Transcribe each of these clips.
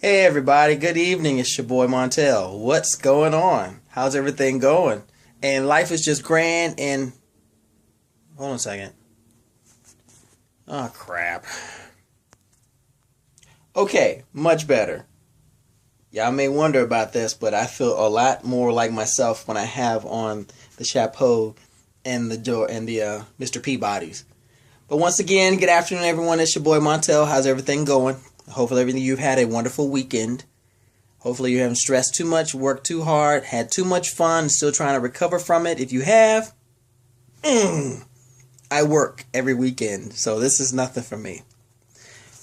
Hey everybody, good evening. It's your boy Montel. What's going on? How's everything going? And life is just grand and hold on a second. Oh crap. Okay, much better. Y'all may wonder about this, but I feel a lot more like myself when I have on the chapeau and the door and the Mr. Peabody's. But once again, good afternoon everyone. It's your boy Montel. How's everything going? Hopefully you've had a wonderful weekend. Hopefully you haven't stressed too much, worked too hard, had too much fun, still trying to recover from it. If you have, I work every weekend, so this is nothing for me.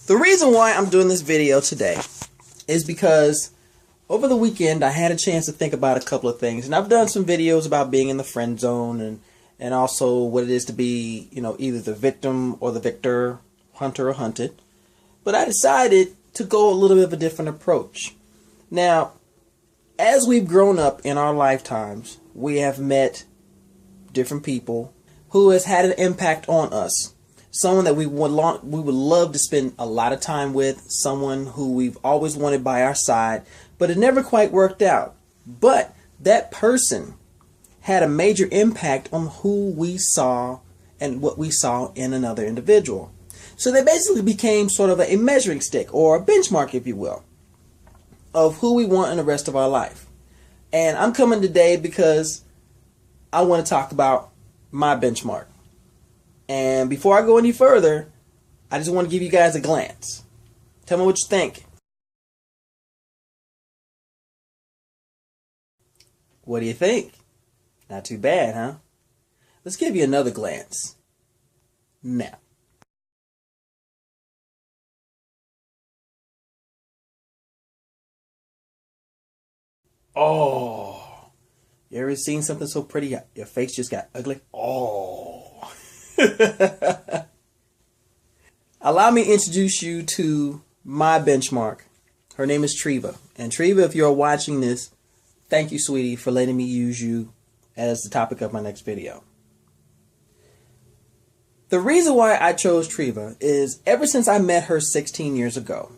The reason why I'm doing this video today is because over the weekend I had a chance to think about a couple of things. And I've done some videos about being in the friend zone and also what it is to be, either the victim or the victor, hunter or hunted. But I decided to go a little bit of a different approach. Now, as we've grown up in our lifetimes, we have met different people who has had an impact on us. Someone that we would love to spend a lot of time with, someone who we've always wanted by our side, but it never quite worked out. But that person had a major impact on who we saw and what we saw in another individual. So they basically became sort of a measuring stick or a benchmark, if you will, of who we want in the rest of our life. And I'm coming today because I want to talk about my benchmark. And before I go any further, I just want to give you guys a glance. Tell me what you think. What do you think? Not too bad, huh? Let's give you another glance. Now. Oh, you ever seen something so pretty your face just got ugly? Oh. Allow me to introduce you to my benchmark. Her name is Triva. And Triva, if you're watching this, thank you, sweetie, for letting me use you as the topic of my next video. The reason why I chose Triva is ever since I met her 16 years ago,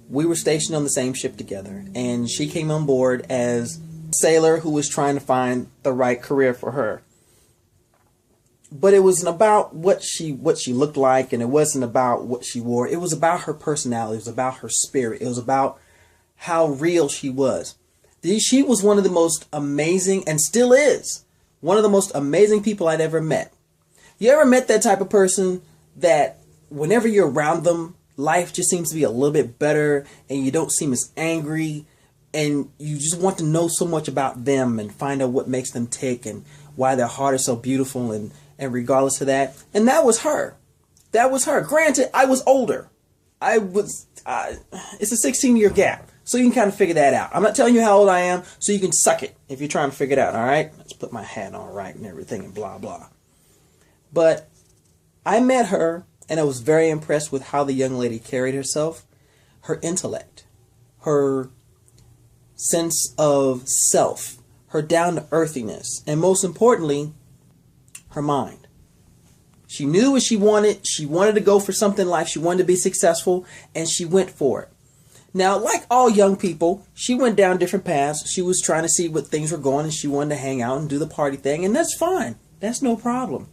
we were stationed on the same ship together, and she came on board as a sailor who was trying to find the right career for her. But it wasn't about what she looked like, and it wasn't about what she wore. It was about her personality. It was about her spirit. It was about how real she was. She was one of the most amazing, and still is, one of the most amazing people I'd ever met. You ever met that type of person that whenever you're around them, life just seems to be a little bit better and you don't seem as angry and you just want to know so much about them and find out what makes them tick and why their heart is so beautiful and regardless of that. And that was her. That was her. Granted, I was older. It's a 16-year gap. So you can kind of figure that out. I'm not telling you how old I am, so you can suck it if you're trying to figure it out, all right? Let's put my hat on right and everything and blah, blah. But I met her, and I was very impressed with how the young lady carried herself, her intellect, her sense of self, her down-to-earthiness, and most importantly, her mind. She knew what she wanted. She wanted to go for something in life. She wanted to be successful, and she went for it. Now, like all young people, she went down different paths. She was trying to see what things were going, and she wanted to hang out and do the party thing, and that's fine. That's no problem.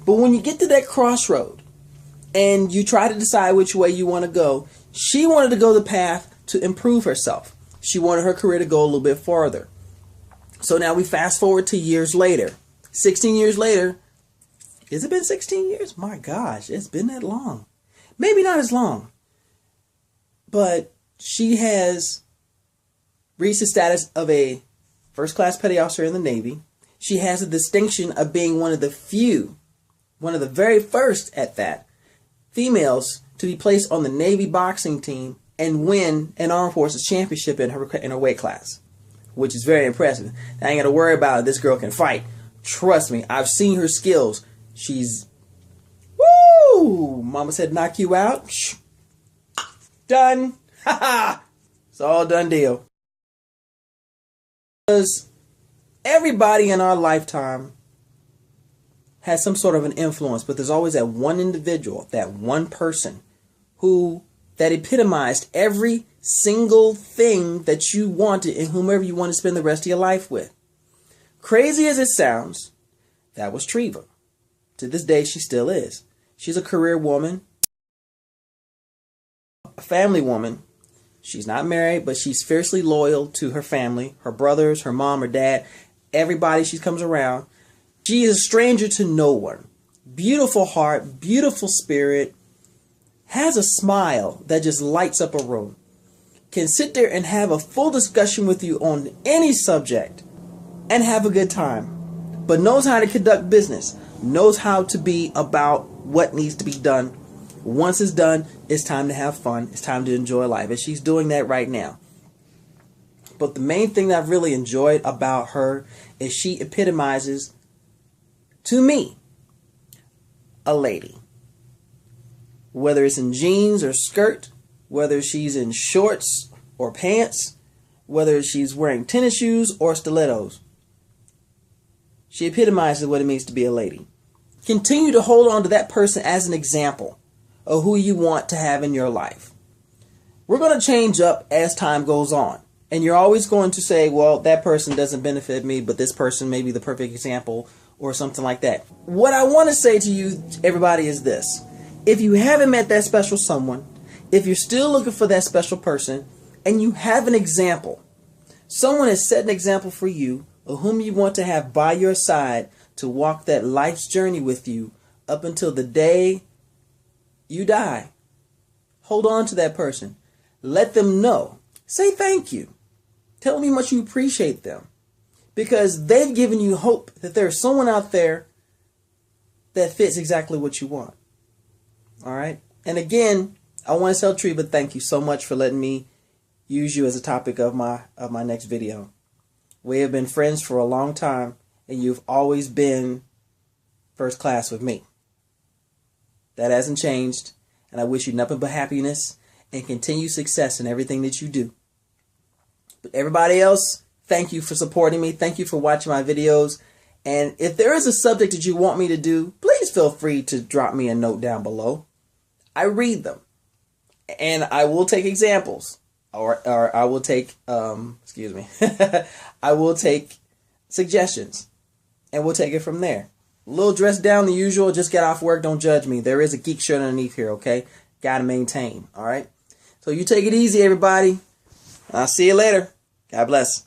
But when you get to that crossroad, and you try to decide which way you want to go, she wanted to go the path to improve herself. She wanted her career to go a little bit farther. So now we fast forward to years later. 16 years later. Has it been 16 years? My gosh, it's been that long. Maybe not as long. But she has reached the status of a first-class petty officer in the Navy. She has the distinction of being one of the few, one of the very first at that, females to be placed on the Navy boxing team and win an Armed Forces championship in her weight class, which is very impressive. I ain't got to worry about it. This girl can fight. Trust me, I've seen her skills. She's, woo! Mama said knock you out. Shh. Done. Ha ha. It's all done deal. Because everybody in our lifetime has some sort of an influence, but there's always that one individual, that one person who that epitomized every single thing that you wanted in whomever you want to spend the rest of your life with. Crazy as it sounds, that was Triva. To this day, she still is. She's a career woman, a family woman. She's not married, but she's fiercely loyal to her family, her brothers, her mom, her dad, everybody she comes around. She is a stranger to no one. Beautiful heart, beautiful spirit, has a smile that just lights up a room. Can sit there and have a full discussion with you on any subject and have a good time, but knows how to conduct business, knows how to be about what needs to be done. Once it's done, it's time to have fun. It's time to enjoy life. And she's doing that right now. But the main thing that I've really enjoyed about her is she epitomizes, to me, a lady. Whether it's in jeans or skirt, whether she's in shorts or pants, whether she's wearing tennis shoes or stilettos. She epitomizes what it means to be a lady. Continue to hold on to that person as an example of who you want to have in your life. We're going to change up as time goes on. And you're always going to say, well, that person doesn't benefit me, but this person may be the perfect example or something like that. What I want to say to you, everybody, is this. If you haven't met that special someone, if you're still looking for that special person, and you have an example, someone has set an example for you of whom you want to have by your side to walk that life's journey with you up until the day you die. Hold on to that person. Let them know. Say thank you. Tell them how much you appreciate them. Because they've given you hope that there's someone out there that fits exactly what you want. All right? And again, I want to tell Triva, thank you so much for letting me use you as a topic of my next video. We have been friends for a long time, and you've always been first class with me. That hasn't changed, and I wish you nothing but happiness and continued success in everything that you do. But everybody else, thank you for supporting me. Thank you for watching my videos. And if there is a subject that you want me to do, please feel free to drop me a note down below. I read them, and I will take examples, or I will take, I will take suggestions, and we'll take it from there. A little dressed down the usual, just get off work, don't judge me. There is a geek shirt underneath here, okay? Gotta maintain, all right? So you take it easy, everybody. I'll see you later. God bless.